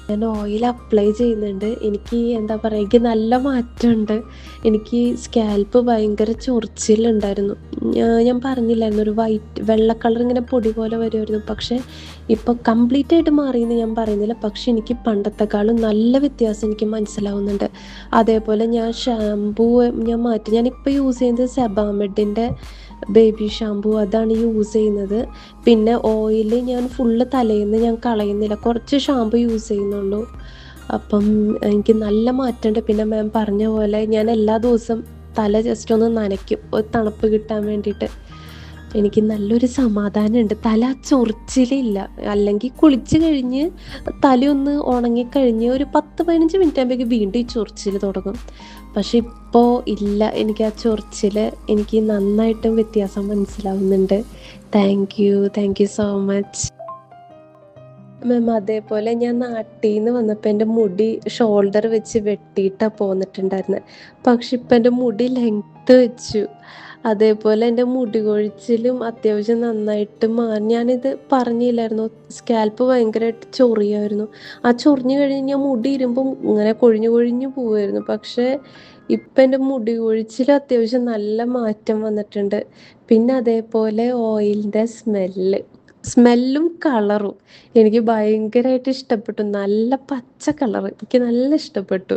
ഞാൻ oil apply ചെയ്യുന്നുണ്ട്. എനിക്ക് എന്താ പറയുക, എനിക്ക് നല്ല മാറ്റമുണ്ട്. എനിക്ക് സ്കാൽപ്പ് ഭയങ്കര ചൊറിച്ചിലുണ്ടായിരുന്നു. ഞാൻ പറഞ്ഞില്ലായിരുന്നോ, ഒരു വെള്ള കളർ ഇങ്ങനെ പൊടി പോലെ വരുമായിരുന്നു. പക്ഷേ ഇപ്പോൾ കംപ്ലീറ്റ് ആയിട്ട് മാറിയെന്ന് ഞാൻ പറയുന്നില്ല. പക്ഷേ എനിക്ക് പണ്ടത്തെക്കാളും നല്ല വ്യത്യാസം എനിക്ക് മനസ്സിലാവുന്നുണ്ട്. അതേപോലെ ഞാൻ മാറ്റി. ഞാനിപ്പോൾ യൂസ് ചെയ്യുന്നത് സെബാമെഡിൻ്റെ ബേബി ഷാമ്പൂ, അതാണ് യൂസ് ചെയ്യുന്നത്. പിന്നെ ഓയില് ഞാൻ ഫുള്ള് തലേന്ന് ഞാൻ കളയുന്നില്ല. കുറച്ച് ഷാമ്പു യൂസ് ചെയ്യുന്നുള്ളൂ. അപ്പം എനിക്ക് നല്ല മാറ്റമുണ്ട്. പിന്നെ മാം പറഞ്ഞ പോലെ ഞാൻ എല്ലാ ദിവസവും തല ജസ്റ്റ് ഒന്ന് നനയ്ക്കും, ഒരു തണുപ്പ് കിട്ടാൻ വേണ്ടിയിട്ട്. എനിക്ക് നല്ലൊരു സമാധാനമുണ്ട്. തല ചൊറിച്ചിലില്ല. അല്ലെങ്കിൽ കുളിച്ച് കഴിഞ്ഞ് തലയൊന്ന് ഉണങ്ങിക്കഴിഞ്ഞ് ഒരു 10-15 മിനിറ്റ് ആകുമ്പോഴേക്കും വീണ്ടും ഈ ചൊറിച്ചിൽ തുടങ്ങും. പക്ഷെ ഇപ്പോൾ ഇല്ല. എനിക്ക് ആ ചൊറിച്ചിൽ എനിക്ക് നന്നായിട്ടും വ്യത്യാസം മനസ്സിലാവുന്നുണ്ട്. Thank you so much. Ma'am അതേപോലെ ഞാൻ നാട്ടീന്ന് വന്നപ്പോൾ എൻ്റെ മുടി ഷോൾഡർ വെച്ച് വെട്ടിയിട്ടാ പോന്നിട്ടുണ്ടായിരുന്നത്. പക്ഷെ ഇപ്പം എൻ്റെ മുടി ലെങ്ത്ത് വെച്ചു. അതേപോലെ എൻ്റെ മുടി കൊഴിച്ചിലും അത്യാവശ്യം നന്നായിട്ട് മാറി. ഞാനിത് പറഞ്ഞില്ലായിരുന്നോ, സ്കാൽപ്പ് ഭയങ്കരമായിട്ട് ചൊറിയുമായിരുന്നു. ആ ചൊറിഞ്ഞു കഴിഞ്ഞാൽ മുടി ഇരുമ്പം ഇങ്ങനെ കൊഴിഞ്ഞു കൊഴിഞ്ഞു പോവുമായിരുന്നു. പക്ഷേ ഇപ്പം എൻ്റെ മുടി കൊഴിച്ചിൽ അത്യാവശ്യം നല്ല മാറ്റം വന്നിട്ടുണ്ട്. പിന്നെ അതേപോലെ ഓയിലിൻ്റെ സ്മെല്ലും കളറും എനിക്ക് ഭയങ്കരമായിട്ട് ഇഷ്ടപ്പെട്ടു. നല്ല പച്ച കളറ് എനിക്ക് നല്ല ഇഷ്ടപ്പെട്ടു.